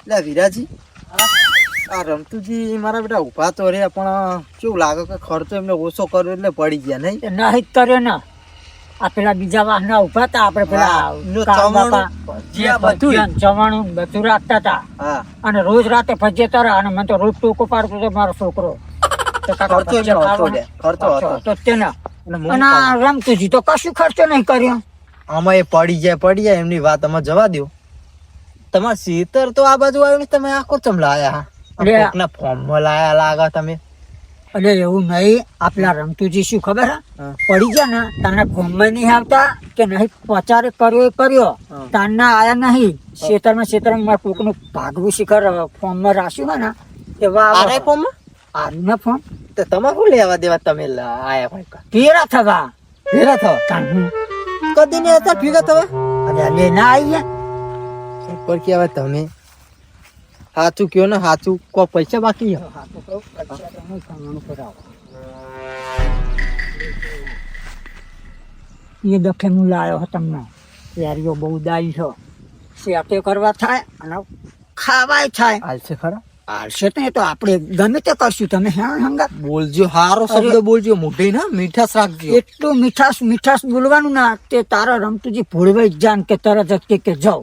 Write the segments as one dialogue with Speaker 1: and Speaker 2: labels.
Speaker 1: એટલે વિરાજી આ રમતુજી મારા બેટા ઉભા તો રે પણ કેવું લાગે કે ખર્ચો એમને ઓછો કર્યો એટલે પડી ગયા નહીં
Speaker 2: નહીં જ કર્યો ને આ પેલા બીજા વાહના ઉભા હતા આપણે પેલા ચવાણું બધું રાખતા હતા
Speaker 1: હા
Speaker 2: અને રોજ રાતે ફજે તરે અને મને તો રોજ ટૂંકો પાડતો હતો મારો છોકરો
Speaker 1: ખર્ચો હતો
Speaker 2: તો તેના અને આ રમતુજી તો કશું ખર્ચો નહીં કર્યો
Speaker 1: આમાં એ પડી જાય એમની વાત અમે જવા દો. તમારે શીતર તો આ બાજુ આવ્યું ને તમે આખો ચમ લાયા ના ફોર્મમાં લાયા લાગા તમે
Speaker 2: એટલે એવું નહીં આપલા રમતુજી શું ખબર હે પડી ગયા ને તાને ફોર્મમાં નહીં આવતા કે નહીં પચારે કર્યો તાના આયા નહીં ખેતરમાં કોકનું ભાગવું શિખર ફોર્મમાં રાખ્યું હોય ને એવા આર્યું ફોર્મ
Speaker 1: તો તમારે શું લેવા દેવા તમે આયા ભાઈ
Speaker 2: ભેરા થવા
Speaker 1: કદી ને હતા ભેગા થવા
Speaker 2: અરે લે ના આવી
Speaker 1: પર કેવા તમે સાચું કયો ને સાચું કો પૈસા બાકી
Speaker 2: એ દખે હું લાવ્યો હતો તમને યારીઓ બહુ દાઈ છે સેટે કરવા થાય અને ખાવાય થાય
Speaker 1: હાલશે ખરા
Speaker 2: હાલશે તો એ તો આપણે ગમે તે કરશું તમે હંગા
Speaker 1: બોલજો હારો શબ્દ બોલજો મોઢે ના મીઠાશ રાખજો
Speaker 2: એટલું મીઠાશ બોલવાનું ના તે તારા રમતુજી ભૂલવાઈ જાન કે તરત જ કે જાઓ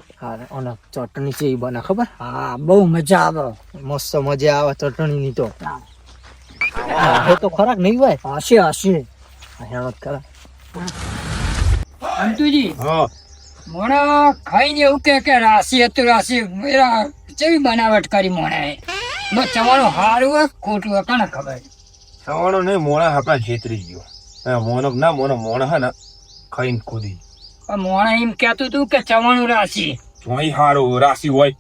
Speaker 1: અને ચટણી છે એ બના ખબર
Speaker 2: હા બહુ મજા આવે
Speaker 1: મસ્ત મજા આવે ચટણી ની તો તો ખરાક નહીં હોય
Speaker 2: હશે
Speaker 1: હેમત ખરા
Speaker 2: રમતુજી મોણા ખાઈને એવું કે રાશિ હતું રાશિ કેવી બનાવટ કરી મોણાએ ચવાણું હારું હોય ખોટું હોય કોને ખબર
Speaker 3: સવાણો નહીં મોણા આપણા છેતરી ગયો મોણો હે ને ખાઈને ખોદી
Speaker 2: મોણા એમ કેતું તું કે ચવાણું રાશિ
Speaker 3: જોઈ હારું રાશિ હોય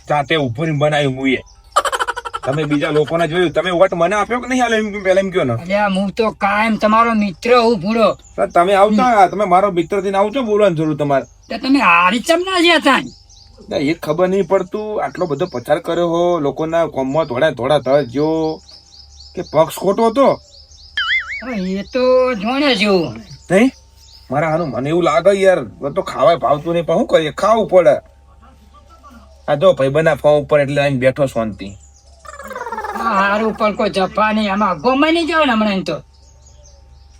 Speaker 3: જાતે ઉપર બનાવ્યું મુએ તમે બીજા લોકોને જોયું તમે વટ મને આપ્યો કે નહીં હાલે એમ પેલા એમ કયો ને
Speaker 2: અલ્યા હું તો કાયમ તમારો મિત્ર હું ભૂલો
Speaker 3: તમે આવતા તમે મારો મિત્ર થઈને આવજો બોલવાની જરૂર તમારે
Speaker 2: તમે હારી ચમ ના જ્યાં
Speaker 3: એ ખબર નહીં પડતું આટલો બધો પ્રચાર કર્યો હો લોકોના કોમમાં થોડા થયો કે પક્ષ ખોટો હતો
Speaker 2: એ તો જોણે જેવું
Speaker 3: નહીં મારા હારું મને એવું લાગે યાર તો ખાવા ભાવતું નહીં પણ શું કરીએ ખાવું પડે આ જો ભાઈબંધના ફોન ઉપર એટલે આઈને બેઠો શાંતિ
Speaker 2: હારું પર કોઈ જફા નહીં આમાં ગમે નહીં જાવ ને હમણાં તો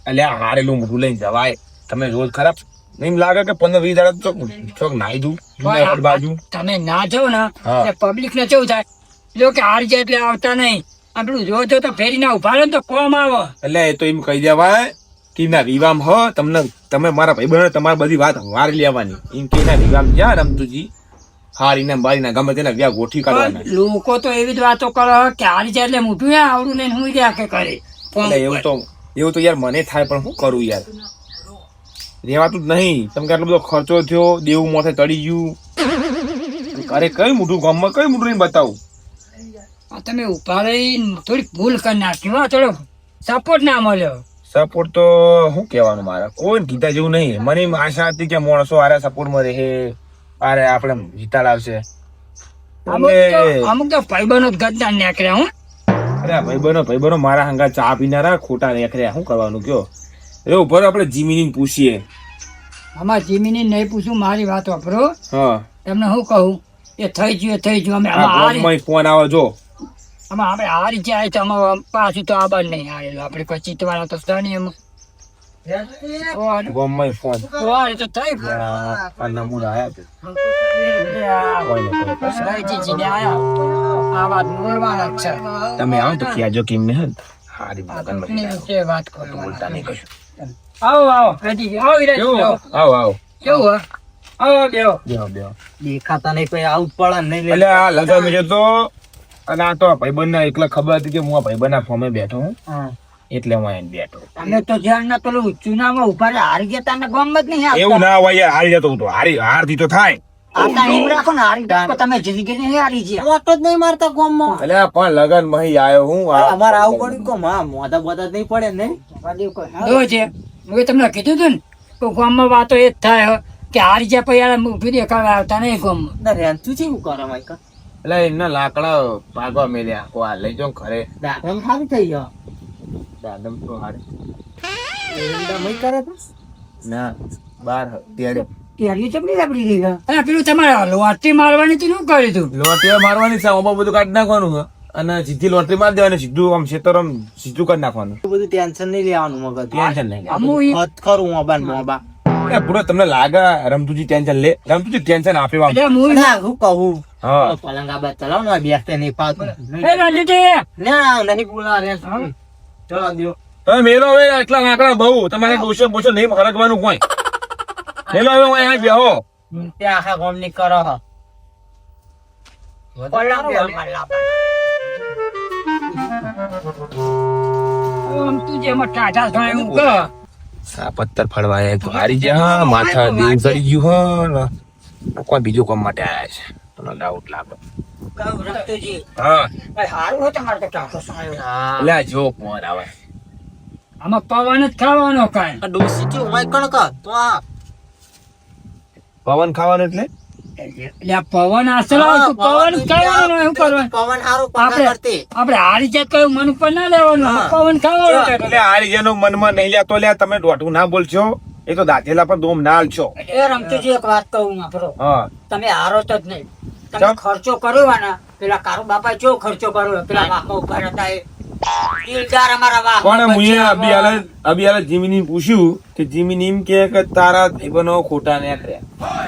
Speaker 3: એટલે હારેલું મોઢું લઈને જવાય તમે રોજ ખરાબ એમ લાગે કે 15-20 દાડા ચોક નાઈ દઉં બાજુ
Speaker 2: તમે ના જાવ ને પબ્લિક ને કેવું થાય જો કે હાર જાય એટલે આવતા નહીં આપણું જો તો ફેરી ના ઉભા તો કોમ આવો
Speaker 3: એટલે એ તો એમ કહી દેવાય કે ના રીવામ હો તમે મારા ભાઈબંધો તમારી બધી વાત વારી લેવાની એમ કે ના રીવામ જ્યાં રમતુજી હારીને બારીને ગમે તેના વ્યા ગોઠી કાઢવાના
Speaker 2: લોકો તો એવી જ વાતો કરે કે હારી જાય એટલે મોઢું આવડું લઈને હું રહ્યા કે કરે
Speaker 3: એવું તો યાર મને થાય પણ શું કરું યાર રેવાતું જ નહીં તમે કે આટલો બધો ખર્ચો થયો દેવું મોથે તળી ગયું અરે કઈ મોટું ગામમાં કઈ મોટું નહીં બતાવું
Speaker 2: તમે ઉભા રહી થોડીક ભૂલ કરી નાખી થોડો સપોર્ટ ના મળ્યો
Speaker 3: સપોર્ટ તો શું કહેવાનું મારે કોઈ કીધા જેવું નહીં મને આશા હતી કે માણસો આરે સપોર્ટ માં રહે અરે આપણે જીતા લાવશે
Speaker 2: અમુક તો ભાઈબંધો ગદ્દાર નીકળ્યા હું
Speaker 3: અરે ભાઈબંધો મારા હંગા ચા પીનારા ખોટા નીકળ્યા શું કરવાનું કયો એવું ભરો આપણે જીમીની પૂછીએ
Speaker 2: આમાં જીમીની નહીં પૂછું મારી વાત વાપરો તમને શું કહું એ થઈ ગયું અમે
Speaker 3: ફોન આવે જો
Speaker 2: આમાં આપણે હારી જાય તો આમાં પાછું તો આબાદ નહીં હારેલું આપણે કોઈ ચીતવાના તો સ્થાની એમ
Speaker 3: ફોન
Speaker 2: તો થઈ
Speaker 3: નમૂના તમે આવો તો કહેજો કેમ ને હારી
Speaker 2: વાત કરો બોલતા નહીં કશું આવો કેવું
Speaker 1: દેખાતા નહીં કોઈ આવું પડે નહીં
Speaker 3: એટલે આ લગાવી જતો અને આ તો ભાઈબંધ ના એકલા ખબર હતી કે હું આ ભાઈબંધ ના ફોર્મે બેઠો હું એટલે હું અહીં બેઠો
Speaker 2: અમે તો જ્યાં ના પેલું ચુનામાં ઉભા રહે હારી ગયા તાને ગામ જ નહીં
Speaker 3: એવું ના હોય યાર હારી જતો હું તો હારથી તો થાય
Speaker 2: તમે જિંદગી નહીં હારી ગયા
Speaker 1: વાતો જ નહીં મારતા ગામમાં
Speaker 3: એટલે પણ લગન માં આવ્યો હું
Speaker 1: અમારે આવું પડ્યું કો મોઢા બોધા નહીં પડે નહીં
Speaker 2: મેં તમને કીધું તું ને તો ગામમાં વાતો એ જ થાય કે હારી જાય પછી ઊભી દેખાવા આવતા નહીં ગામમાં
Speaker 1: રેન્ચું છે શું કરે માઈકા
Speaker 3: એટલે એના લાકડા ભાગવા મેલ્યા કો લઈ જાઉં ઘરે
Speaker 1: દાદમ સારું થઈ ગયો
Speaker 3: દાદમ તો હારે
Speaker 1: કરે
Speaker 3: ના બાર તેડે
Speaker 2: કેરી ચપડી લાપડી ગઈ છે.
Speaker 4: અને પેલું તમારે લોટરી મારવાની હતી શું કર્યું તું?
Speaker 3: લોટરી મારવાની છે આમાં બધું કાઢી નાખવાનું છે અને સીધી લોટરી મારી દેવાની સીધું આમ ખેતર આમ સીધું કરી નાખવાનું
Speaker 1: બધું ટેન્શન નહીં લેવાનું મગજ
Speaker 3: ટેન્શન નહીં
Speaker 4: અમુ ઈ-
Speaker 1: હદ ખરું મોબા
Speaker 3: એ પૂરો તમને લાગે રમતુજી ટેન્શન લે રમતુજી ટેન્શન આપે આમ
Speaker 4: એટલે હું
Speaker 1: ના હું કહું
Speaker 3: હા
Speaker 1: પલંગ આ બાદ ચલાવ ને બેસતે નહીં પાતું
Speaker 4: એ રણજીતજી,
Speaker 1: ના નહીં બોલા રે ચલો દો
Speaker 3: તમે મેલો હવે એટલા લાકડા બહુ તમારે ડોસો બોસો નહીં હરકવાનું કોઈ મેલો હવે હું અહીંયા બેહો
Speaker 1: તે આખા ગામ ની કરો હ.
Speaker 2: પલંગ બેહવા લાપા.
Speaker 4: આમ તું જેમાં ટાટા થાય એવું કર.
Speaker 3: આ પથ્થર ફળવાય તો હારી જા માથા દેવ કરી ગયું હે ને કોઈ બીજું કામ માટે આયા છે તમને ડાઉટ લાગે
Speaker 2: કહું રમતુજી,
Speaker 3: હા
Speaker 2: ભાઈ હારું હો તમારે તો ટાંકો સાયો.
Speaker 1: હા
Speaker 3: એટલે આ જો મોર આવે
Speaker 4: આમાં પવન જ ખાવાનો કાંઈ.
Speaker 1: આ ડોસી થી ઉમાય કણ કા તો આ
Speaker 3: પવન ખાવાનું એટલે
Speaker 4: એટલે આ પવન આશરો આવતું, પવન જ ખાવાનો શું કરવાનું?
Speaker 1: પવન હારું
Speaker 4: આપણે
Speaker 1: પગા કરતી
Speaker 4: આપણે હારી જાત કયું મન ઉપર ના લેવાનું,
Speaker 1: હા.
Speaker 4: પવન ખાવાનો છે.
Speaker 3: એટલે હારી જેનું મનમાં નહીં લ્યા તો લ્યા તમે દોઢું ના બોલશો એ તો દાંતેલા પર દોમ ના આલશો
Speaker 2: એ રમતુજી એક વાત કહું વાપરો,
Speaker 3: હા
Speaker 2: તમે હારો તો જ નહીં, તમે
Speaker 3: ચમ?
Speaker 2: ખર્ચો કર્યો ને પેલા કારો બાપા જો ખર્ચો કર્યો પેલા વાકો ઉભા હતા એ દિલદાર અમારા વાકો
Speaker 3: પણ મુએ અભી હાલે જીમીની પૂછ્યું કે જીમીની એમ કે તારા જીવનો ખોટા ને કર્યા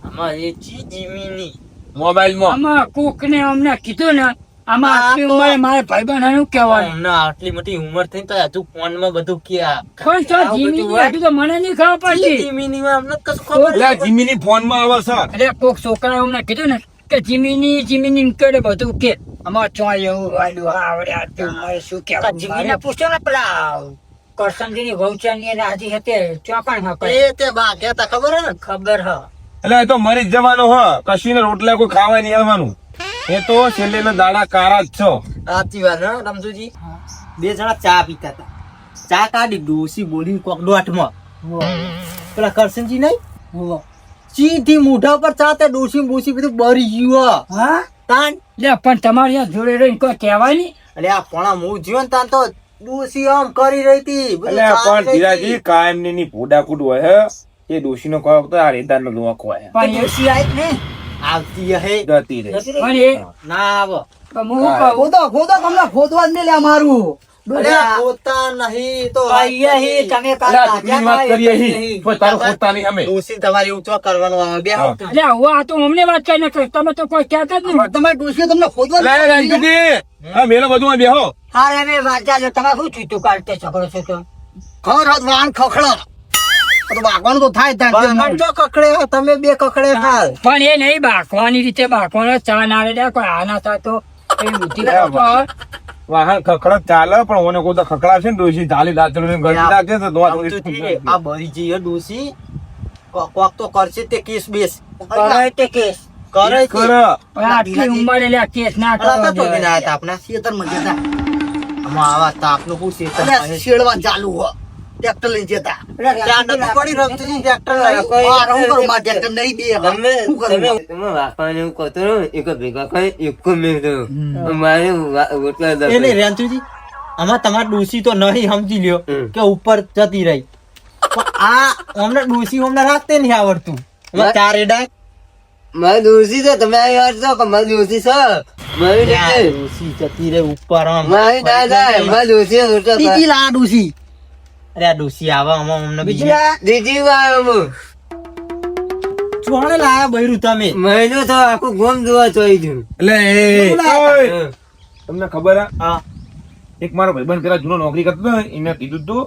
Speaker 1: આમાં એ ચી જીમીની
Speaker 3: મોબાઈલમાં
Speaker 4: આમાં કોક ને અમને કીધું ને આમાં આટલી ઉંમરે મારે ભાઈબંધ શું કહેવાનું?
Speaker 1: અમને આટલી મોટી ઉંમર થઈ તો હજુ ફોન માં બધું ક્યાં
Speaker 4: પણ તો જીમીની હજુ તો મને નહીં ખબર પડતી.
Speaker 1: જીમીની માં અમને કશું ખબર
Speaker 3: એટલે આ જીમીની ફોનમાં આવે સર
Speaker 4: એટલે કોક છોકરાએ અમને કીધું ને કે જીમીની કરે બધું કે અમારે ચોય એવું વાયલું આવડે આટલી ઉંમરે શું કહેવાનું?
Speaker 2: જીવીને પૂછ્યો ને પેલા કરસનજીની વહુચાની એને હાજી હતી ચોકણ હા
Speaker 1: એ તે બા કહેતા ખબર હે ને
Speaker 2: ખબર હ
Speaker 3: એટલે એ તો મરી જ જવાનો હ કશું ને રોટલા કોઈ ખાવા નહીં આવવાનું એ તો છેલ્લે ના દાડા કારા જ છો
Speaker 1: સાચી વાત હે રમતુજી બે જણા ચા પીતા હતા ચા કાઢી ડોસી બોલી કોક દોઢમાં પેલા કરશનજી નહીં સીધી મોઢા પર ચા તે ડોસી બોસી બધું બરી ગયું હે.
Speaker 4: હા
Speaker 1: તાન
Speaker 4: એટલે પણ તમારી આ જોડે રહીને કોઈ કહેવાય નહીં.
Speaker 1: એટલે આ પોણા હું જીવન તાન તો ડોસી આમ કરી રહી હતી બધું
Speaker 3: એટલે
Speaker 1: ચા
Speaker 3: પણ
Speaker 1: પી રહી
Speaker 3: ધીરાજી
Speaker 1: હતી.
Speaker 3: કાયમ ની ફોડાકૂટ હોય હે એ ડોશી નો કહો તો આ રેદાર નો દોખ હોય
Speaker 4: પણ એ
Speaker 2: ડોશી આઈ ને
Speaker 1: આવતી હે
Speaker 3: જતી રહે
Speaker 4: પણ એ
Speaker 1: ના આવો
Speaker 4: પણ હું શું કહું?
Speaker 1: અરે આ પોતા નહીં તો
Speaker 2: અહીંયા તમે કાલ
Speaker 3: એટલે આ દીકરીની વાત કરીએ હી, પણ તારું ખોટા નહીં અમે
Speaker 1: ડોસી તમારી ઊંચો કરવાનો આવે બે
Speaker 3: હા.
Speaker 4: એટલે હું આ તો અમને વાત કરી નાખો, તમે તો કોઈ કહેતા જ નહીં.
Speaker 2: તમે ડોશી તમને ખોદવા
Speaker 3: લે રણજીતજી, આ મેલો બધું આ બેહો
Speaker 2: હારે અમે વાંચા છો તમે શું છૂટું કાઢતે છોકરો છો તો
Speaker 1: વાહન તો કકડે તમે બે કકડે હાલ
Speaker 4: પણ એ નહીં બાકવાની રીતે બાકવાનો ચા ના રે કોઈ આ ના થાય તો એ બુદ્ધિ કરતો હોય.
Speaker 3: વાહન ખખડત ચાલે પણ ઓને કોઈ તો ખખડાવશે ને ડોશી ચાલી દાંતડું ને ગળી નાખે તો દોત
Speaker 1: રમતુજી, આ બરી જઈએ ડોસી કોક તો કરશે તે કેસ બેસ
Speaker 2: કરે તે કેસ
Speaker 1: કરે છે.
Speaker 3: કર
Speaker 4: પણ આટલી ઉંમરે લે કેસ ના
Speaker 1: અલા,
Speaker 4: કરવો
Speaker 1: તો
Speaker 4: જોઈએ.
Speaker 1: ના હતા આપણા આમાં આવા તાપનું શું શેતર છે? ત્યાં ડબ્બી પડી રમતુજી, ટ્રેક્ટર લઈ. એને રેન્તુજી, આમાં તમારે ડોસી તો નહીં સમજી લ્યો કે ઉપર જતી રહી પણ આ અમને ડોસી અમને રાખતે નહીં આવડતું આમાં ચાર એડા
Speaker 5: મારી દોશી છે તમે આ યાર છો કે મારી દોશી છે મારી
Speaker 1: ત્યાં
Speaker 5: નથી.
Speaker 1: ડોસી જતી રહી ઉપર આમ.
Speaker 5: મારી દાદા મારી દોશી છે.
Speaker 1: બીજી લા ડોસી. અરે આ ડોસી આવા આમાં અમને બીજી
Speaker 5: દીદી વાળું
Speaker 1: ચોણે લાયા બૈરું તમે
Speaker 5: મહિનો તો આખું ગોમ જોવા ચોઈ ગયું.
Speaker 3: એટલે ઓય, તમને ખબર હે
Speaker 1: હા
Speaker 3: એક મારો ભાઈબંધ પેલા જૂનો નોકરી કરતો હતો ને, એને કીધું તું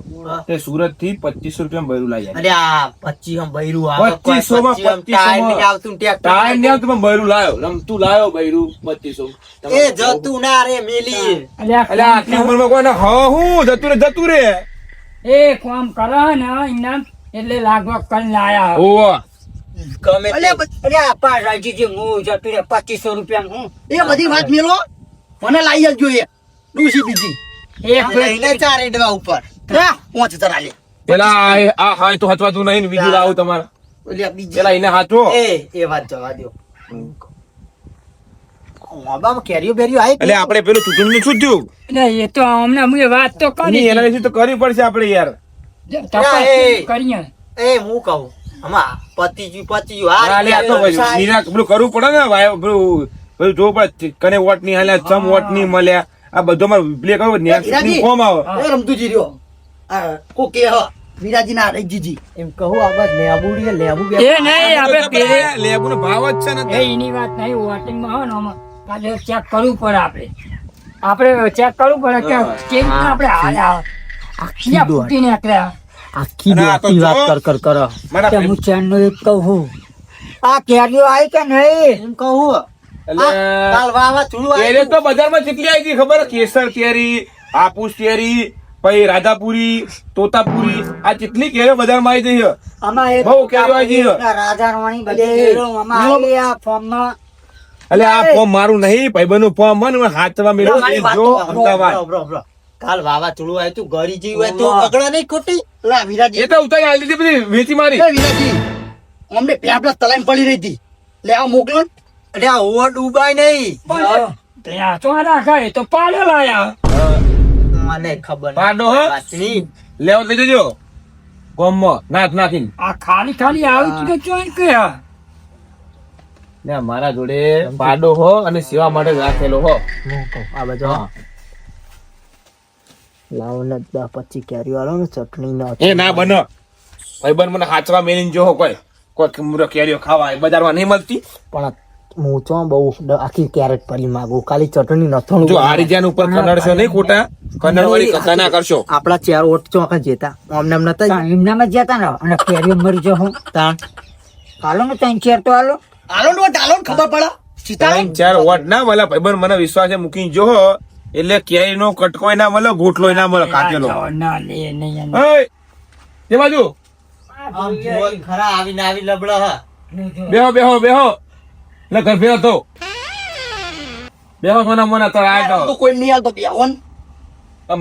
Speaker 3: કે સુરત થી 2500 રૂપિયા બૈરું લાવી
Speaker 1: અરે આ 25 બૈરું આવે
Speaker 3: 25 માં
Speaker 1: 25 નહીં આવતું ટ્રેક્ટર
Speaker 3: ટાઈમ ને તમે બૈરું લાયો રમતું લાયો બૈરું 2500
Speaker 1: એ જતું ના રે મેલી
Speaker 4: એટલે આ
Speaker 3: એટલે આટલી ઉંમરમાં કોઈને હા હું જતું રે
Speaker 4: એ કામ કરે ને ઇનામ એટલે લાગવા કરી લાયા.
Speaker 3: ઓવા
Speaker 1: ગમે તે.
Speaker 2: અરે આપા રાજીજી હું જતું રે 2500 રૂપિયા હું
Speaker 6: એ બધી વાત મેલો મને લાવી જ જોઈએ ડૂસી બીજી
Speaker 4: એક
Speaker 1: લઈને ચાર એડવા ઉપર
Speaker 6: પાંચ હજાર આલે
Speaker 3: પેલા આ હાય તો હચવાતું નહીં ને બીજું લાવું તમારે
Speaker 6: ઓલી આ બીજી
Speaker 3: પેલા એને હાચવો
Speaker 1: એ વાત જવા દો બાબા કેરીઓ બેરીઓ આવી
Speaker 3: એટલે આપણે પેલું ચૂંટણી શું થયું
Speaker 4: એટલે એ તો અમને અમે વાત તો કરી
Speaker 3: એના વિશે તો કરવી પડશે આપણે યાર
Speaker 4: તપાસ
Speaker 1: એ.
Speaker 4: કરીએ.
Speaker 1: એ હું કહું આમાં પતિજી આ
Speaker 3: હા, લે, આ તો
Speaker 1: રીતે
Speaker 3: પછી નિરાક પેલું કરવું પડે ને ભાઈ, પેલું જોવું પડે કને વોટ નહીં હાલ્યા, ચમ વોટ નહીં મળ્યા, આ બધું મારે પ્લે કરવું પડે.
Speaker 6: વિરાજી.
Speaker 3: ફોર્મ આવે.
Speaker 6: એ રમતુજી રહ્યો આ કો કે હ વિરાજી ના રજીજી
Speaker 1: એમ કહું આગળ લેબુ
Speaker 4: એ નહીં આપણે પેલે
Speaker 3: લેબુનો ભાવ જ છે ને
Speaker 4: એ એની વાત નહીં વોટિંગમાં હોય ને આમાં કાલે ચેક કરવું પડે આપણે ચેક કરવું પડે કે કેમ આપણે હાલ્યા ક્યાં ફૂટી નીકળ્યા
Speaker 1: આખી
Speaker 3: અને આ તો
Speaker 1: દોસ્તી વાત
Speaker 3: જો.
Speaker 1: કર કર
Speaker 3: મારા
Speaker 2: કે હું ચાંદનો એક કહું આ કેરીઓ આવી કે નહીં
Speaker 1: એમ કહું
Speaker 3: એટલે
Speaker 1: કાલ વાવા ચૂડું
Speaker 3: કેરી તો બજારમાં કેટલી આવી હતી ખબર? કેસર કેરી, હાપુસ કેરી, પછી રાધાપુરી, તોતાપુરી, આ કેટલી કેરીઓ બજારમાં આવી છે.
Speaker 2: આમાં એક
Speaker 3: બહુ કેરીઓ આવી છે.
Speaker 2: રાજા રાણી બધી કેરીઓ આમાં આવેલી આ ફોર્મમાં.
Speaker 3: એટલે આ ફોર્મ મારું નહીં, ભાઈબંધનું ફોર્મ મને હાથમાં મેળવો
Speaker 6: મારી વાત
Speaker 3: જો
Speaker 6: તો
Speaker 3: અમદાવાદ.
Speaker 1: કાલ વાવા ચૂડું આવ્યું તું ગરી જેવું હોય તો પકડા નહીં ખોટી
Speaker 6: લા વિરાજી
Speaker 3: એ તો ઉતારી આલી દીધી બધી વેચી મારી.
Speaker 6: એ વિરાજી અમને પેપડા તલાઈમ પડી રહી હતી લે આ મોકલો ને.
Speaker 1: અરે આ ઓવર ડૂબાય નહીં
Speaker 4: ત્યાં તો રાખા એ તો પાડે લાયા
Speaker 1: મને ખબર નહીં.
Speaker 3: પાડો હો,
Speaker 1: વાતની.
Speaker 3: લેવો લઈ જજો ગોમમાં નાખ નાખીને.
Speaker 4: આ ખાલી આવી તો ચોઈ ગયા
Speaker 3: ને મારા જોડે પાડો હો અને સેવા માટે જ રાખેલો હો.
Speaker 1: હું કહું આ બાજુ
Speaker 3: હા.
Speaker 1: લાવો ને 10-25 કેરીઓ આલો ને ચટણી ના
Speaker 3: એ ના બનો ભાઈબંધ મને હાચવા મેલીને જો કોઈ મુરો કેરીઓ ખાવા બજારમાં નહીં મળતી.
Speaker 1: પણ હું તો બહુ આખી કેરેટ પડી માંગુ ખાલી ચટણી નથોણું
Speaker 3: જો હારીજાન ઉપર કન્નડશો નહીં ખોટા, કન્નડ વાળી કથા ના કરશો.
Speaker 1: આપડા 4 વોટ ચોક જેતા આમને એમ નતા
Speaker 2: તાણ એમનામાં જ જતા ને અને કેરીઓ મરી જો હું
Speaker 1: તાણ
Speaker 2: હાલો ને ત્રણ ચાર તો હાલો
Speaker 6: આલો ને ડાલો ને ખબર પડે સીતારામ
Speaker 3: 4 વોટ ના મળે ભાઈબંધ, મને વિશ્વાસ છે મૂકીને જો એટલે કેરી નો કટકોય ના મળે, ગોટલો ના મળે કાચેલો.
Speaker 4: ના લે નહીં
Speaker 3: ઓય, તે બાજુ
Speaker 1: આમ જોઈ ખરા આવીને આવી લબડા હા
Speaker 3: બેહો બેહો બેહો એટલે ઘર ફેરો તો બેહો સોના મોના તો આ
Speaker 6: તો
Speaker 3: તો
Speaker 6: કોઈ નહીં આવતો બેહો ને.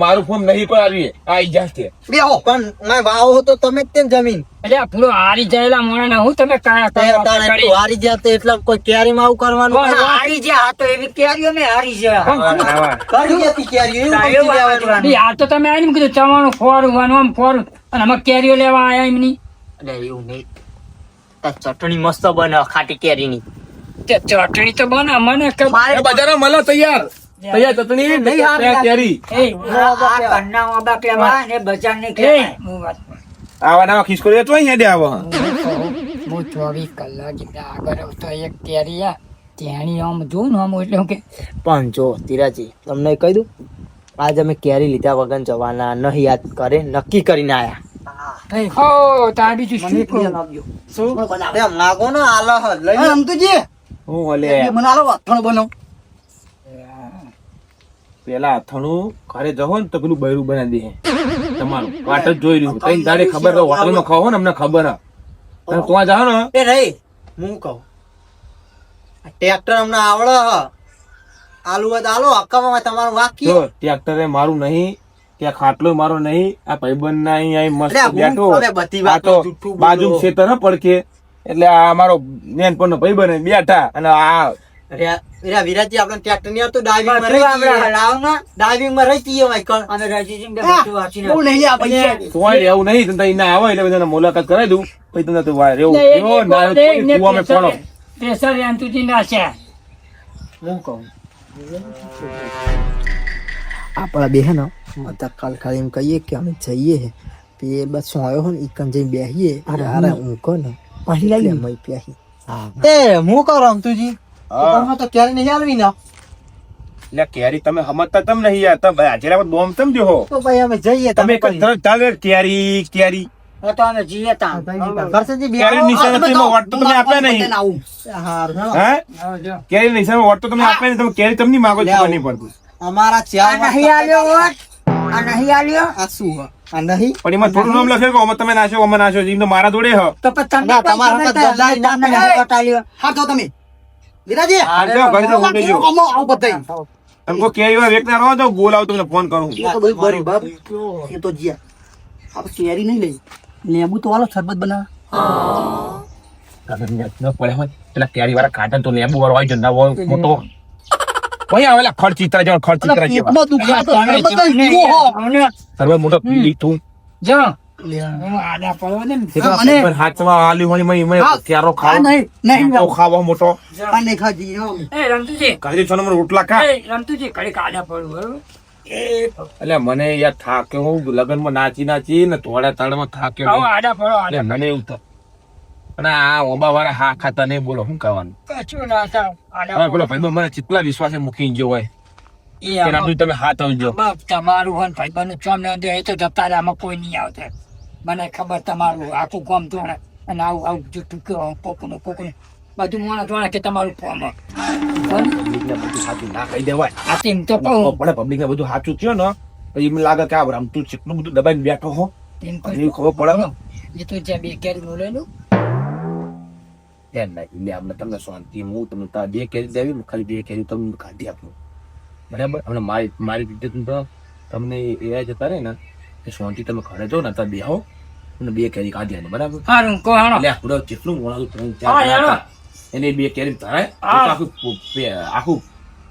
Speaker 3: મારું ફોર્મ નહીં પર આવી આ ઇજાસ્તે.
Speaker 6: બેહો
Speaker 1: પણ મેં વાવો તો તમે જ તે જમીન
Speaker 4: એટલે આ પૂરો હારી જાયેલા મોણા હું તમે કાયા
Speaker 1: તાણે તું હારી જાતે એટલે કોઈ કેરીમાં આવું કરવાનું
Speaker 4: પણ
Speaker 2: હારી છે આ તો એવી કેરીઓ મેં હારી છે
Speaker 1: કરી હતી કેરી એવું
Speaker 2: તારે
Speaker 1: પૂછી
Speaker 2: વાત
Speaker 1: લેવાનું.
Speaker 2: કરવાની.
Speaker 4: આ તો તમે આવીને કીધું ચવાણું ફોરું વાનું ફોરું અને અમે કેરીઓ લેવા આયા એમની
Speaker 1: અરે એવું નહીં તાર ચટણી મસ્ત બને ખાટી કેરીની
Speaker 4: તે ચટણી તો બને મને
Speaker 3: એ બજારમાં મળે તૈયાર તૈયાર ચટણી નહીં હારી કેરી.
Speaker 2: આ કન્ના વાબા કહેવાય ને બજાર ને કહેવાય
Speaker 3: આવા નવા ખિસકો તો અહીંયા દે આવા.
Speaker 4: હું 24 કલાક જેટલા આગળ આવતો એક કેરી આ તેણી આમ જોઉં ને આમ એટલે હું કે
Speaker 1: પણ જો ધીરાજી તમને કહી દઉં આજ અમે કેરી લીધા વગર જવાના નહીં યાદ કરે નક્કી કરીને આયા
Speaker 4: હો તાર બીજું શું કહું?
Speaker 1: શું અરે માગો ને આલો હ લઈ
Speaker 6: હા, રમતુજી
Speaker 3: હું ઓલે
Speaker 6: એ મને આલો અથાણું બનાવ
Speaker 3: પેલા અથણું ઘરે જવો ને તો પેલું બૈરું બનાવી દે તમારું વાટ જ જોઈ રહ્યું તઈ તારે ખબર હોટલમાં ખાવો ને અમને ખબર હે તમે કોણ જાઓ ને
Speaker 1: એ નહીં હું કહું ટ્રેક્ટર અમને આવડે હ આલુ હોય તો આલો હક્કામાં તમારું વાક્ય
Speaker 3: જો ટ્રેક્ટરે મારું નહીં, ત્યાં ખાટલો મારો નહીં, આ ભાઈબંધ ના અહીં મસ્ત
Speaker 1: અરે હું
Speaker 3: બેઠો
Speaker 1: હવે બધી
Speaker 3: આ
Speaker 1: વાતો
Speaker 3: તો
Speaker 1: જૂઠું બોલો.
Speaker 3: બાજુ ખેતર હે પડકે એટલે આ મારો નેનપણનો ભાઈબંધ બેઠા અને આ
Speaker 1: વિરાજી આપણે ટ્રેક્ટર નહીં આવતું ડાઇવિંગ માં
Speaker 2: બધું આપણે
Speaker 1: રહી
Speaker 2: હલાવ ને
Speaker 1: ડાઇવિંગ માં રહી જઈએ ભાઈ કણ
Speaker 2: અમે રજીજીને બે બધું વાંચીને
Speaker 6: બહુ નહીં લે આ પૈસા
Speaker 3: કોઈ રહેવું નહીં, તમે ત્યાં આવે એટલે બધાને મુલાકાત કરાવી દઉં પછી તમને તો રહેવું
Speaker 4: એટલે
Speaker 3: એવો
Speaker 4: એક
Speaker 3: ના
Speaker 4: એક ને
Speaker 3: કૂવામાં પડો.
Speaker 4: પ્રેશર યાંતુજી ના છે
Speaker 1: હું કહું આપણા બે હે ને અત્યારે કાલ ખાલી એમ કહીએ કે અમે જઈએ હે એ બસ શું આવ્યો ને ઈકન જઈને બેહીએ અરે હું કહું ને
Speaker 2: પહેલી લઈ લે.
Speaker 1: મય પ્યાહી એ હું કહું રમતુજી તમે તો ક્યારે નહીં આલવી ના
Speaker 3: એટલે કેરી તમે સમજતા તમ નહીં યાર, તમે હાજરા બોમ્બ સમજો હો.
Speaker 1: તો ભાઈ અમે જઈએ
Speaker 3: તમે તરત ચાલે કેરી કેરી
Speaker 2: એ તો અમે જઈએ તાં
Speaker 1: કરશનજી બે
Speaker 3: કેરી નિશાન નથી, એમાં વોટ તો તમે આપ્યા નહીં.
Speaker 6: આવું
Speaker 1: હારું
Speaker 3: હે કેરી નિશાન વોટ તો તમે આપ્યા નહીં, તમે કેરી તમને માગો છો નહીં પડતું.
Speaker 1: અમારા ચાર
Speaker 2: આ નહીં આલ્યો હોત આ નહીં આલ્યો
Speaker 1: આ શું હ? આ નહીં
Speaker 3: પણ એમાં થોડું નામ લખેલું કે અમે તમે નાશો અમે નાશો એમ તો મારા જોડે હ.
Speaker 2: તો પછી તમને
Speaker 1: ના,
Speaker 2: કોઈ
Speaker 1: તમારા
Speaker 2: ખબર
Speaker 1: હાથમાં
Speaker 2: થાય,
Speaker 1: ગલ્લા
Speaker 2: તમને
Speaker 1: ના
Speaker 2: નથી બતાવ્યો.
Speaker 6: હા તો તમે વિરાજી
Speaker 3: આ જો ઘરે તો ઉઠી ગયો.
Speaker 6: આવું બધાય
Speaker 3: તમે કોઈ કેરી વાળા વ્યક્તિ રહો તો બોલાવો તમને ફોન કરું.
Speaker 6: એ તો બધું બરી બાપ એ તો જીયા આપણે કેરી નહીં લઈ લેબુ તો વાલો શરબત બનાવ
Speaker 3: ન પડે હોય પેલા કેરી વાળા કાઢન તો લેબુ વાળો હોય ના હોય મોટો કોઈ આવેલા ખડ ચિત્ર જેવો ખડ ચિત્ર જેવા
Speaker 6: પેટમાં દુખાતો શરબત જ પીવો હો.
Speaker 3: સર્વ મોટો પીડી તું
Speaker 4: જો હું આડા પડવા દે ને.
Speaker 3: તે પેલા
Speaker 6: અને-
Speaker 3: ભાઈબંધ હાથમાં આલ્યું હોય મેં એમાં
Speaker 6: હા.
Speaker 3: ક્યારો
Speaker 6: આ
Speaker 3: ખાવો
Speaker 6: નહીં
Speaker 3: તો ખાવો મોટો
Speaker 6: આ નહીં ખાજી હો.
Speaker 4: એ રમતુજી,
Speaker 3: કાજે છ નંબર રોટલા ખા
Speaker 4: એ રમતુજી, ઘડીક આડા પડવું, બરોબર?
Speaker 3: એટલે મને યાર થાક્યો હું લગનમાં નાચી ને થોડા તાળમાં થાક્યો
Speaker 4: આવો
Speaker 3: હું.
Speaker 4: આડા પડો,
Speaker 3: એટલે
Speaker 4: આડા.
Speaker 3: મને એવું થાય અને આ ઓબા વાળા હા ખાતા નહીં બોલો શું કરવાનું
Speaker 4: કશું ના થાય, આડા
Speaker 3: હવે
Speaker 4: પડો.
Speaker 3: પેલો ભાઈબંધ મને ચેટલા વિશ્વાસે મૂકી ગયો હોય
Speaker 4: એ
Speaker 3: કે
Speaker 4: આમાં-
Speaker 3: નાટુ તમે હાથ આવજો
Speaker 4: બાપ, તમારું હોય ને ભાઈબંધનું ચોમ ને અંદર એ તો જતા રહે, આમાં કોઈ નહીં આવતા. મને ખબર તમારું આખું ગામ જોણે અને આવું જૂઠું કહો, કોકનું બધું મોણા જોણે કે તમારું ફોર્મ.
Speaker 3: પબ્લિકને બધું સાચું ના કહી દેવાય
Speaker 4: આ તેમ તો કહું,
Speaker 3: પડે પબ્લિકને બધું સાચું થયો ને પછી એમ લાગે કે આ રમતું કેટલું બધું દબાઈને બેઠો હો
Speaker 4: તેમ
Speaker 3: પછી ખબર પડે ને
Speaker 4: એ તો જ્યાં બે કેરી લેલું.
Speaker 3: એમ નહીં એટલે આપણે તમને શાંતિ હું તમને તાર 2 કેરી દેવી હું ખાલી 2 કેરી તમને કાઢી આપું બરાબર હમણાં મારી રીતે તો તમને એ જતા રહે ને એ શાંતિ તમે ઘરે જાઓ ને ત્યાં બેહો અને 2 કેરી કાઢી આને બરાબર
Speaker 4: સારું, કહો હાલો.
Speaker 3: એટલે આપણે જેટલું મોડું 3-4
Speaker 4: હા, યાર.
Speaker 3: હતા એને 2 કેરી ધરાય
Speaker 4: હા.
Speaker 3: આખું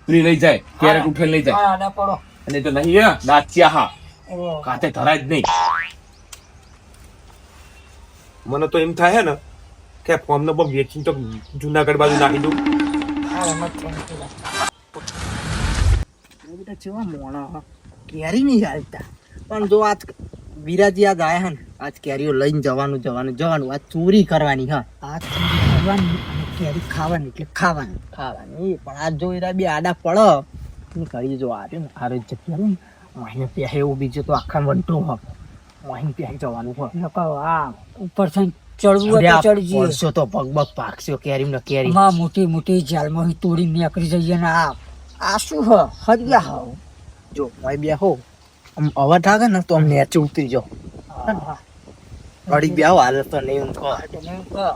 Speaker 3: પૂરી લઈ જાય કેરેટ ઉઠે લઈ જાય
Speaker 4: હા, આડા પડો.
Speaker 3: અને તો નહીં હે દાચિયા હા
Speaker 4: ઓહો.
Speaker 3: કાતે ધરાય જ નહીં મને તો એમ થાય ને કે ફોર્મ નો વેચીને તો જુનાગઢ બાજુ નાખી દઉં
Speaker 4: આ રમત છે ને પેલા.
Speaker 1: એ બધા કેવા મોણા હો. કેરી નહીં હાલતા પણ જો આજ વિરાજી આજ આયા હે ને આજ કેરીઓ લઈને જવાનું આજ ચોરી કરવાની હા
Speaker 2: આ ચોરી કરવાની અને કેરી ખાવાની એટલે ખાવાની.
Speaker 1: ખાવાની પણ આજ જો એરા બે આડા પડો ને કરી જો આ રહ્યું ને આ રહી જગ્યા ને અહીં પહે એવું બીજું તો આખા વંટો હો અહીં પહે જવાનું હો
Speaker 2: ન કહો આ ઉપર થઈને ચડવું હોય તો ચડી જઈએ.
Speaker 1: વર્ષો તો પગ પાકશો કેરી ને કેરી
Speaker 2: એમાં મોટી મોટી જાલમાં તોડી નીકળી જઈએ ને આ શું હ હરિયા હાવ.
Speaker 1: જો હું બે હો આમ અવાજ આવે ને તો આમ નેચે ઉતરી જાઓ ઘડી બે આવો હાલ તો નહીં ઊંઘો
Speaker 2: તમે કહો,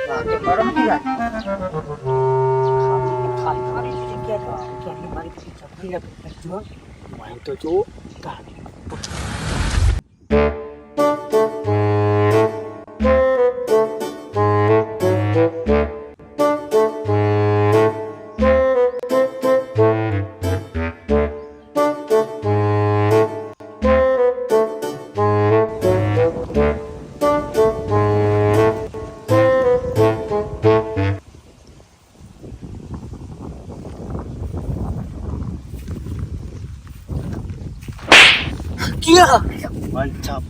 Speaker 2: વાતે કરો ને યાર. ખાલી ખાલી જગ્યા તો કેરી મારી બધી ચપટી લગી જો.
Speaker 1: અહીં તો જો બનતા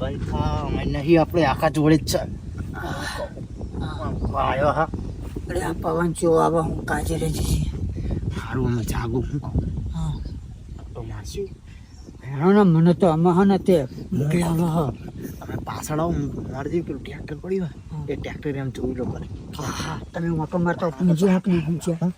Speaker 1: અમે નહીં આપણે આખા જોડે જ છે આવ્યો હા
Speaker 2: અરે આ પવન જો આવો હું કાજે રહી જઈએ.
Speaker 1: સારું અમે જાગું હું કહું
Speaker 2: હા.
Speaker 1: તો મારશું
Speaker 2: હેરાન મને તો આમાં હે ને તે મોકલાવો હ.
Speaker 1: અમે પાછળ આવો મારી જેવી પેલું ટ્રેક્ટર પડ્યું હોય એ ટ્રેક્ટર એમ જોઈ લો કરે
Speaker 2: હા તમે મોટો મારતો પૂંજી હાથ નહીં પૂંજ્યા.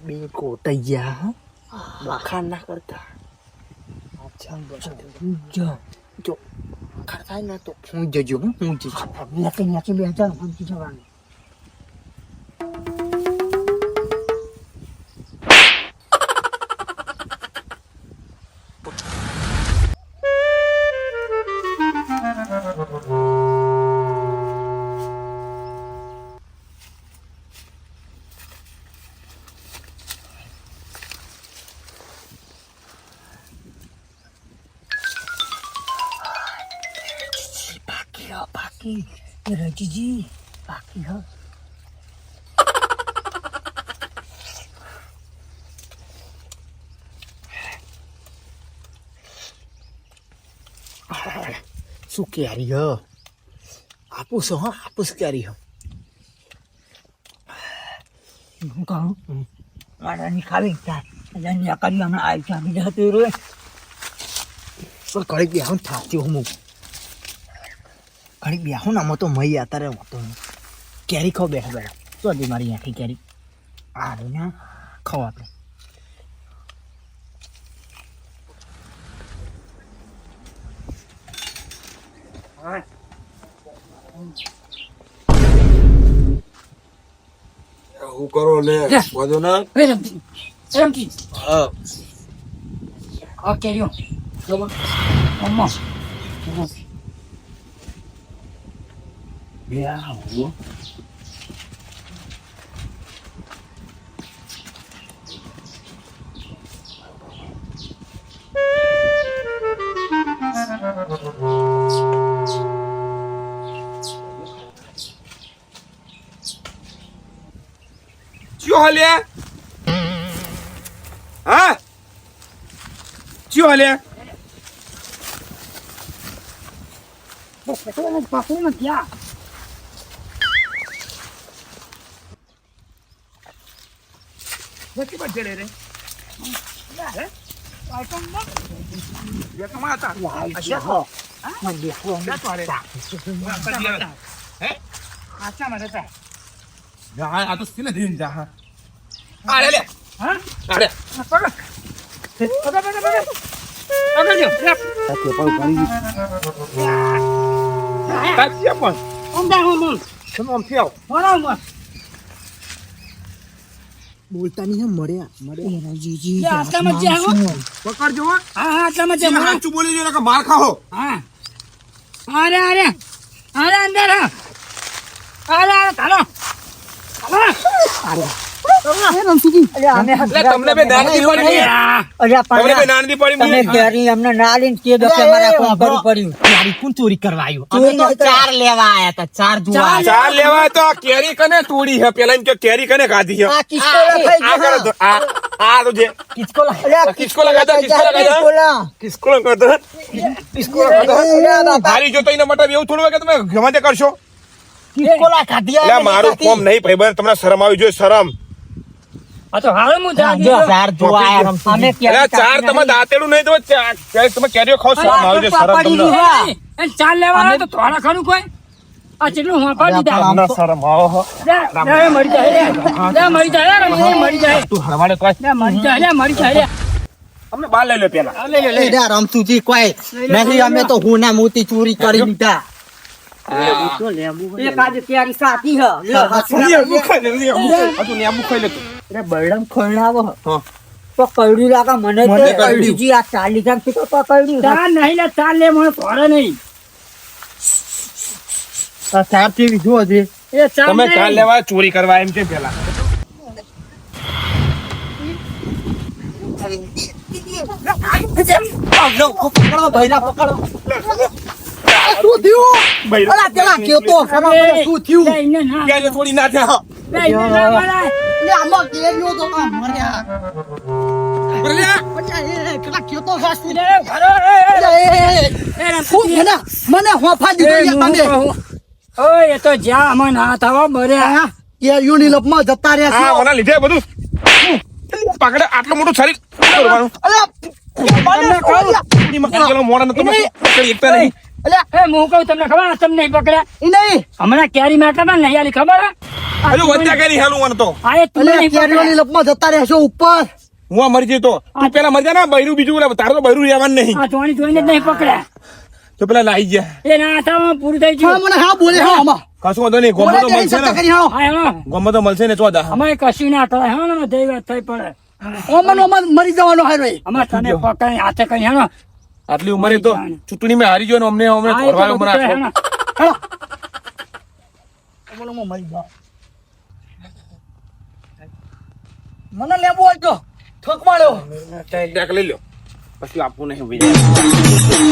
Speaker 1: બે કોટાઈ ગયા બખાર ના કરતા અચ્છા
Speaker 2: જો
Speaker 1: જો બખાર થાય ને તો હું જજો હું જજો
Speaker 2: ત્યાંથી બે હજાર સમજી જવાનું. બાકી એ રજીજી બાકી હ.
Speaker 1: શું કેરી હ આપુસ હો આપુસ કેરી હ
Speaker 2: હું કહું મારાની ખાવી થાય એટલે કરી હમણાં આવી છે આવી જતું રહ્યું.
Speaker 1: પણ ઘડીક બેહું થાતી હું ઘડીક બેહું ને આમાં તો મહી અત્યારે હોતો કેરી ખાવ બેઠા બેઠા શું હતી મારી આખી કેરી આ રહી ને ખાવ આપણે
Speaker 3: હું કરો લે વધુ ના
Speaker 4: એ રમજી રમજી
Speaker 3: હા
Speaker 4: આ કેરીઓ અમ્મા
Speaker 3: ચિયો હાલ્યા હા ચિયો હાલ્યા
Speaker 4: પાકું નથી આ
Speaker 3: નક્કી બચે રે આ તો સ્કીને ધીન જા હા આલે લે
Speaker 4: હા
Speaker 3: આલે
Speaker 4: પકડ
Speaker 3: તાચિયા પણ
Speaker 4: ઓમદા હોમ
Speaker 3: તમે આમ થયો
Speaker 4: હોમ
Speaker 6: બોલતા નહીં એમ મળ્યા
Speaker 2: જીજી
Speaker 4: આટલામાં જ આવો
Speaker 3: પકડજો હો
Speaker 4: હા હા આટલામાં જ
Speaker 3: તમે સાચું બોલી જો કે માર ખાઓ
Speaker 4: હા અરે અરે અરે અંદર અરે અરે ચાલો
Speaker 3: એટલે તમને બે નાનદી પડી તમને બે નાનદી પડી
Speaker 2: તમે કેરી અમને ના લઈને કે દો કે મારે કોમ કરવું પડ્યું
Speaker 1: તારી કોણ ચોરી કરવા આવ્યું અમે તો ચાર લેવા આયા હતા ચાર જોવા આયા
Speaker 3: ચાર લેવા તો કેરી કને તોડી હે પેલા એમ કે કેરી કને ખાધી હે
Speaker 2: આ કિસ્કો
Speaker 3: આ કરો તો આ તો જે
Speaker 1: કિસકો
Speaker 3: કિસકો લગા દો કિસકો લગા દો કિસકો લગા દો હારી જો તો એના મતલબ એવું થોડું હોય કે તમે ગમે તે કરશો
Speaker 1: કિસકોલા ખાધી
Speaker 3: એટલે મારું કોમ નહીં ભાઈ તમને શરમ આવી જોઈએ શરમ
Speaker 4: આ તો હાલ હું
Speaker 1: ચાર જોવા આયા રમતું
Speaker 2: અમે
Speaker 3: એટલે ચાર તમે દાંતેડું નહીં તો તમે કેરીઓ ખાવ શરમ આવી જોઈએ શરમ તમને
Speaker 4: ચાલ લેવાના તો થોડા ખરું કોઈ આ કેટલું હું પાડી દીધા
Speaker 3: તમને શરમ આવો
Speaker 4: મરી જાય મરી જાય મરી જાય
Speaker 3: તું હરવાડે તો
Speaker 4: મરી જાય મરી જાય
Speaker 3: અમને બાર લઈ લો પેલા
Speaker 1: એડા રમતુજી કોઈ નહીં અમે તો હુના મોતી ચોરી કરી લીધા
Speaker 2: એક આજે કેરી સાથી હ
Speaker 3: લેબુ ખાઈ લે લેબુ ખાઈ લે
Speaker 2: અરે બળમ ખવડાવો
Speaker 3: હા.
Speaker 2: તો કઈડું લાગે મને
Speaker 1: મને
Speaker 2: તો
Speaker 1: કઈડું.
Speaker 2: બીજી આ 40 થી તો કઈડું
Speaker 4: ચાલ નહીં લે ચાલ લે મને થોડે નહીં
Speaker 1: સાહેબ થી જો છે
Speaker 4: એ ચાલ
Speaker 3: તમે
Speaker 4: નહીં.
Speaker 3: ચાલ લેવા ચોરી કરવા એમ છે પેલા
Speaker 1: પકડો ભાઈલા પકડો
Speaker 6: શું થયું
Speaker 3: ભાઈ
Speaker 6: અલા પેલા કયો તો ખબર પડે શું થયું
Speaker 4: લે, એને ના.
Speaker 3: ક્યારે થોડી ના થયા
Speaker 4: લે, એને ના બોલાય.
Speaker 6: એટલે આમાં કેરીઓ તો આ મર્યા પેલા કયો તો ખાસ
Speaker 4: લે, ઘરો, એ રમતી.
Speaker 6: શું છે ને મને હોફા દીધો
Speaker 4: એ
Speaker 6: યાર તમે
Speaker 4: હું કહું. ઓય, એ તો જ્યાં અમે ના થવા બર્યા
Speaker 6: કેરીઓની લપમાં જતા રહ્યા
Speaker 3: હા
Speaker 6: છો
Speaker 3: મને લીધે બધું પકડે આટલું મોટું શરીર શું કરવાનું
Speaker 6: અલા મને કહો
Speaker 3: થોડી મકાન ગયેલો મોડા નતો મેં પકડી એકતા નહીં
Speaker 6: અલા
Speaker 4: એ હું કહું તમને ખબર તમને નહીં પકડ્યા
Speaker 6: ઈ નહીં
Speaker 4: હમણાં કેરી મારતા હતા ને નહીં આલી ખબર હે?
Speaker 3: હજુ વધ્યા કરી હેલું મને તો
Speaker 4: આ એ તમને
Speaker 6: અલા
Speaker 4: નહીં
Speaker 6: કેરીઓની
Speaker 4: પકડ્યા.
Speaker 6: લપમાં જતા રહ્યા છો ઉપર
Speaker 3: હું આ મરી જતો તું પેલા મરી જા ને બૈરું બીજું બોલે તારું તો બૈરું રહેવાનું નહીં
Speaker 4: આ જોઈને જોઈને જ નહીં પકડ્યા
Speaker 3: તો પેલા લાઈ ગયા
Speaker 4: એ ના થવામાં પૂરું થઈ
Speaker 6: હા
Speaker 4: ગયું
Speaker 6: મને હા બોલે હા આમાં
Speaker 3: કશું વાંધો નહીં ગોમો તો
Speaker 6: બોલે
Speaker 3: મળશે
Speaker 6: જતા
Speaker 3: ને
Speaker 6: કરી હા
Speaker 4: હા એમાં
Speaker 3: ગોમો તો મળશે ને ચોદા
Speaker 4: અમારે કશું ના થાય હા ને દઈ વાત થઈ પડે
Speaker 6: ઓમન મરી જવાનો હારો એ
Speaker 4: અમારે તને પકડી હાથે કઈ હેનો
Speaker 3: આટલી ઉંમરે તો ચૂંટણી મેં હારી ગયો ને અમને અમને
Speaker 4: હા, એ તો
Speaker 3: ફરવાનો
Speaker 4: બધું
Speaker 3: મને
Speaker 4: હેનો.
Speaker 6: હેલો ઓમન મરી જાવ મને લેવો હોય તો ઠોક માર્યો
Speaker 3: ટેક લઈ લો પછી આપવું નહીં ભાઈ